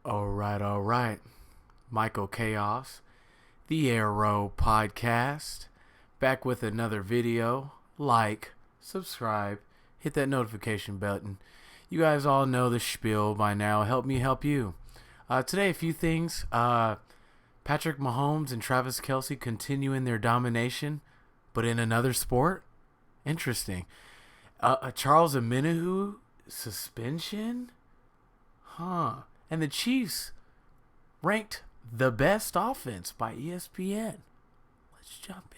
All right. Michael Chaos, the Arrow Podcast, back with another video. Like, subscribe, hit that notification button. You guys all know the spiel by now. Help me help you. Today, a few things. Patrick Mahomes and Travis Kelce continuing their domination, but in another sport. Interesting. A Charles Omenihu suspension? And the Chiefs ranked the best offense by ESPN. Let's jump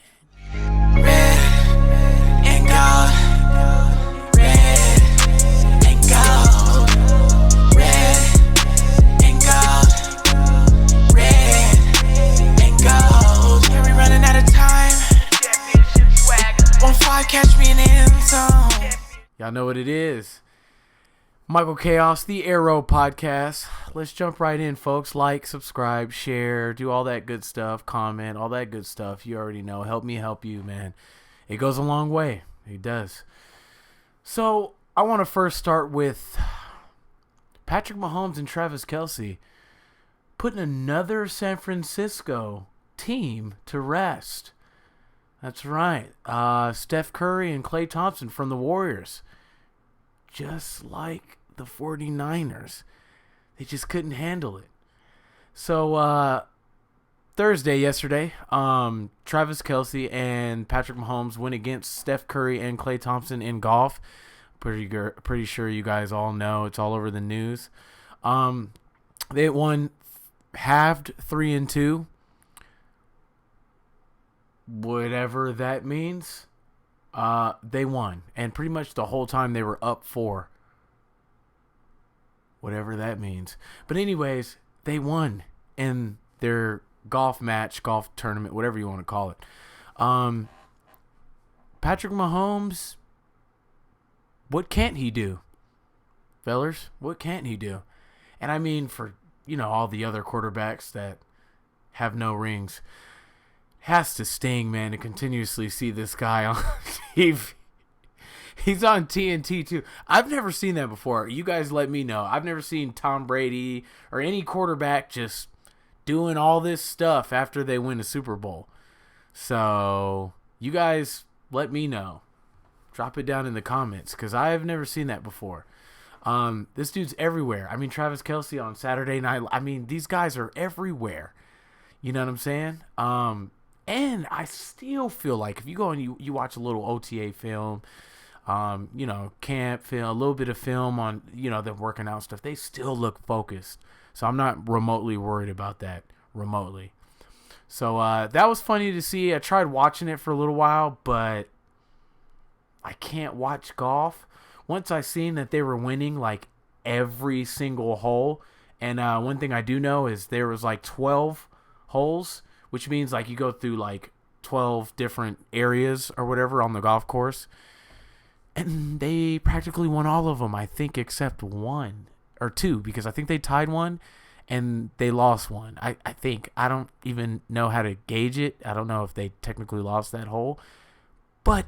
in. Red and gold. Red and gold. Red and gold. Red and gold. Yeah, we running out of time. Championship swagger. 1-5, catch me in the end zone. Y'all know what it is. Michael Chaos, the Arrow Podcast. Let's jump right in, folks. Like, subscribe, share, do all that good stuff, comment, all that good stuff. You already know. Help me help you, man. It goes a long way. It does. So, I want to first start with Patrick Mahomes and Travis Kelce putting another San Francisco team to rest. That's right. Steph Curry and Klay Thompson from the Warriors. Just like the 49ers. They just couldn't handle it. So, yesterday, Travis Kelce and Patrick Mahomes went against Steph Curry and Klay Thompson in golf. Pretty sure you guys all know. It's all over the news. They won halved 3-2. Whatever that means. They won. And pretty much the whole time they were up 4. Whatever that means. But anyways, they won in their golf tournament, whatever you want to call it. Patrick Mahomes, what can't he do? Fellers, what can't he do? And I mean for, all the other quarterbacks that have no rings. Has to sting, man, to continuously see this guy on TV. He's on TNT, too. I've never seen that before. You guys let me know. I've never seen Tom Brady or any quarterback just doing all this stuff after they win a Super Bowl. So, you guys let me know. Drop it down in the comments, because I have never seen that before. This dude's everywhere. I mean, Travis Kelce on Saturday night. I mean, these guys are everywhere. You know what I'm saying? And I still feel like if you go and you watch a little OTA film, camp film, a little bit of film on, them working out stuff, they still look focused. So I'm not remotely worried about that remotely. So that was funny to see. I tried watching it for a little while, but I can't watch golf. Once I seen that they were winning like every single hole, and one thing I do know is there was like 12 holes, which means like you go through like 12 different areas or whatever on the golf course. And they practically won all of them, I think, except 1 or 2, because I think they tied one and they lost one. I think. I don't even know how to gauge it. I don't know if they technically lost that hole. But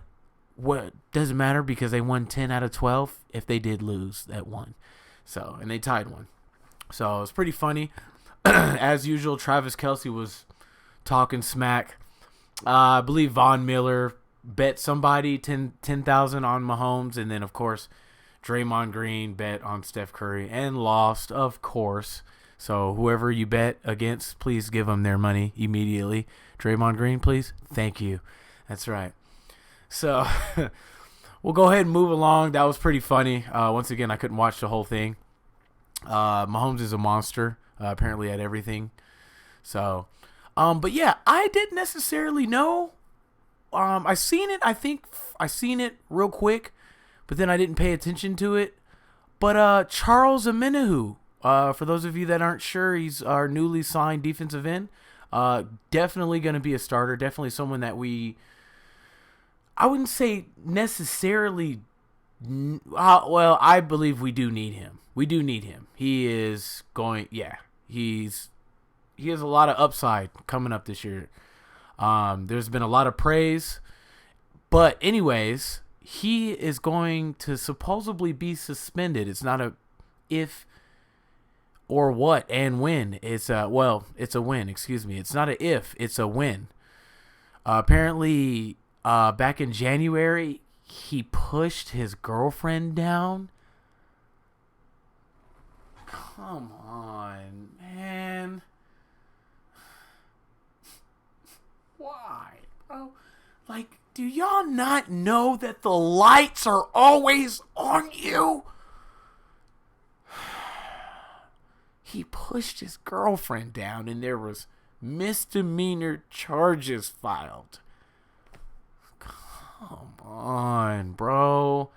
what doesn't matter, because they won 10 out of 12 if they did lose that one. So, and they tied one. So it was pretty funny. As usual, Travis Kelce was talking smack. I believe Von Miller bet somebody 10,000 on Mahomes, and then of course Draymond Green bet on Steph Curry and lost, of course. So whoever you bet against, please give them their money immediately. Draymond Green, please. Thank you. That's right. So we'll go ahead and move along. That was pretty funny. Once again, I couldn't watch the whole thing. Mahomes is a monster. Apparently at everything. So, but yeah, I didn't necessarily know. I seen it. I think I seen it real quick, but then I didn't pay attention to it. But Charles Omenihu, for those of you that aren't sure, he's our newly signed defensive end. Definitely going to be a starter. Definitely someone that I wouldn't say necessarily. Well, I believe we do need him. We do need him. He is going. Yeah, he has a lot of upside coming up this year. There's been a lot of praise, but anyways, he is going to supposedly be suspended. It's not a if or what and when. It's it's a win. Excuse me. It's not a if. It's a win. Apparently, back in January, he pushed his girlfriend down. Come on, man. Why, bro? Like, do y'all not know that the lights are always on you? He pushed his girlfriend down and there was misdemeanor charges filed. Come on, bro.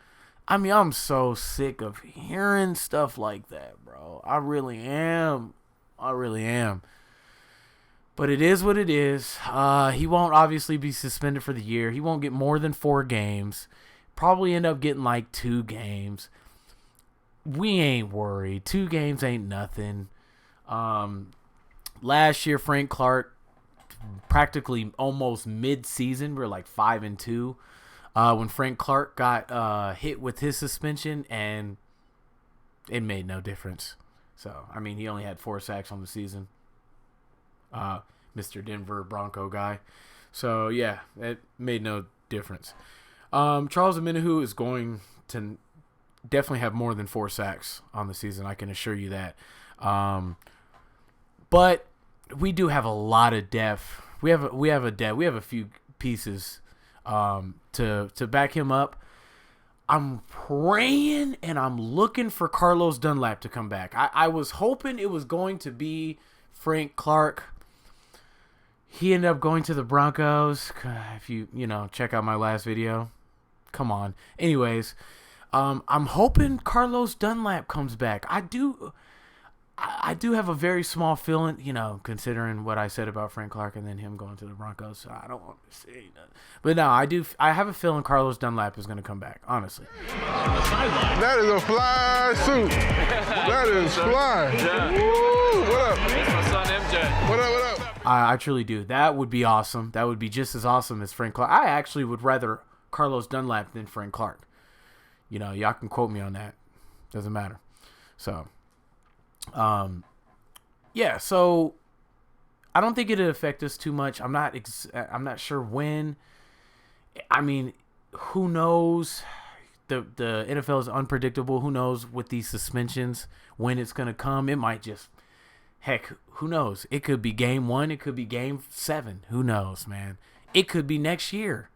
I mean, I'm so sick of hearing stuff like that, bro. I really am. But it is what it is. He won't obviously be suspended for the year. He won't get more than 4 games. Probably end up getting like 2 games. We ain't worried. 2 games ain't nothing. Last year, Frank Clark, practically almost mid-season, we were like 5-2. When Frank Clark got hit with his suspension, and it made no difference. So, I mean, he only had 4 sacks on the season. Mr. Denver Bronco guy. So, yeah, it made no difference. Charles Omenihu is going to definitely have more than 4 sacks on the season. I can assure you that. But we do have a lot of depth. We have a few pieces to back him up. I'm praying and I'm looking for Carlos Dunlap to come back. I was hoping it was going to be Frank Clark. He ended up going to the Broncos. If you check out my last video. Come on. Anyways, I'm hoping Carlos Dunlap comes back. I do have a very small feeling, considering what I said about Frank Clark and then him going to the Broncos. So I don't want to say nothing. But no, I have a feeling Carlos Dunlap is going to come back, honestly. That is a fly suit. That is fly. Yeah. Woo, what up? That's my son MJ. What up? I truly do. That would be awesome. That would be just as awesome as Frank Clark. I actually would rather Carlos Dunlap than Frank Clark. Y'all can quote me on that. Doesn't matter. So, yeah. So, I don't think it'll affect us too much. I'm not sure when. I mean, who knows? The NFL is unpredictable. Who knows with these suspensions when it's gonna come? It might just. Heck, who knows? It could be game 1. It could be game 7. Who knows, man? It could be next year.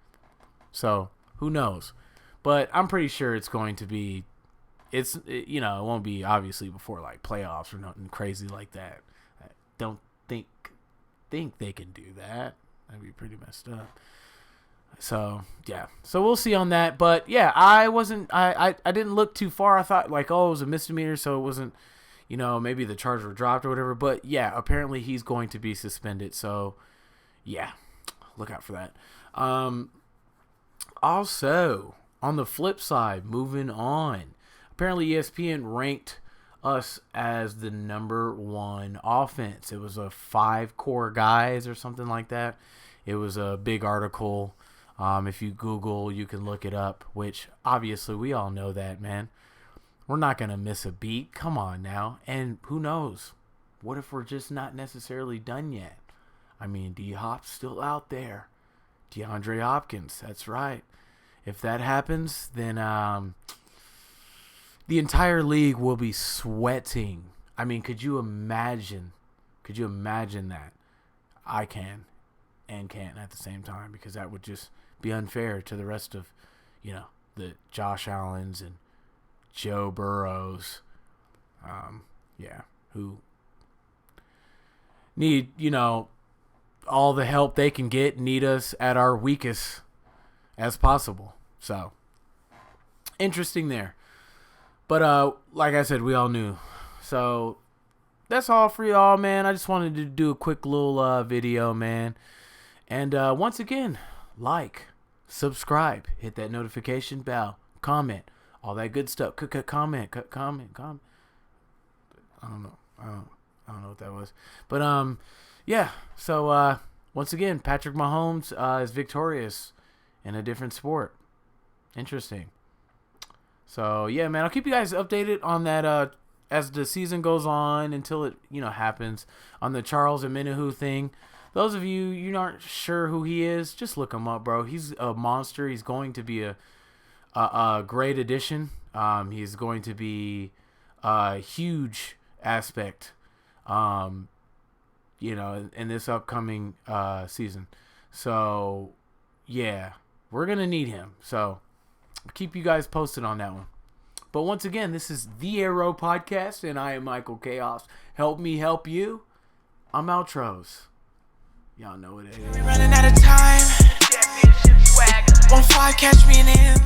So, who knows? But I'm pretty sure it's going to be, it won't be obviously before like playoffs or nothing crazy like that. I don't think they can do that. That'd be pretty messed up. So, yeah. So, we'll see on that. But, yeah, I didn't look too far. I thought like, oh, it was a misdemeanor, so it wasn't, maybe the charge were dropped or whatever. But, yeah, apparently he's going to be suspended. So, yeah, look out for that. Also, on the flip side, moving on. Apparently, ESPN ranked us as the number 1 offense. It was a 5 core guys or something like that. It was a big article. If you Google, you can look it up, which obviously we all know that, man. We're not going to miss a beat. Come on now. And who knows? What if we're just not necessarily done yet? I mean, D-Hop's still out there. DeAndre Hopkins, that's right. If that happens, then the entire league will be sweating. I mean, could you imagine that? I can and can't at the same time, because that would just be unfair to the rest of, the Josh Allens and Joe Burrows, who need, all the help they can get, need us at our weakest as possible. So, interesting there. But, like I said, we all knew. So, that's all for y'all, man. I just wanted to do a quick little video, man. And once again, like, subscribe, hit that notification bell, comment, all that good stuff. Comment. I don't know what that was. But yeah. So once again, Patrick Mahomes is victorious in a different sport. Interesting. So yeah, man, I'll keep you guys updated on that as the season goes on until it happens on the Charles Omenihu thing. Those of you aren't sure who he is, just look him up, bro. He's a monster. He's going to be a great addition. He's going to be a huge aspect, in this upcoming season. So, yeah, we're going to need him. So, I'll keep you guys posted on that one. But once again, this is The Arrow Podcast, and I am Michael Chaos. Help me help you. I'm Outros. Y'all know what it is. We're running out of time. Championship swag. 1-5, catch me in the end.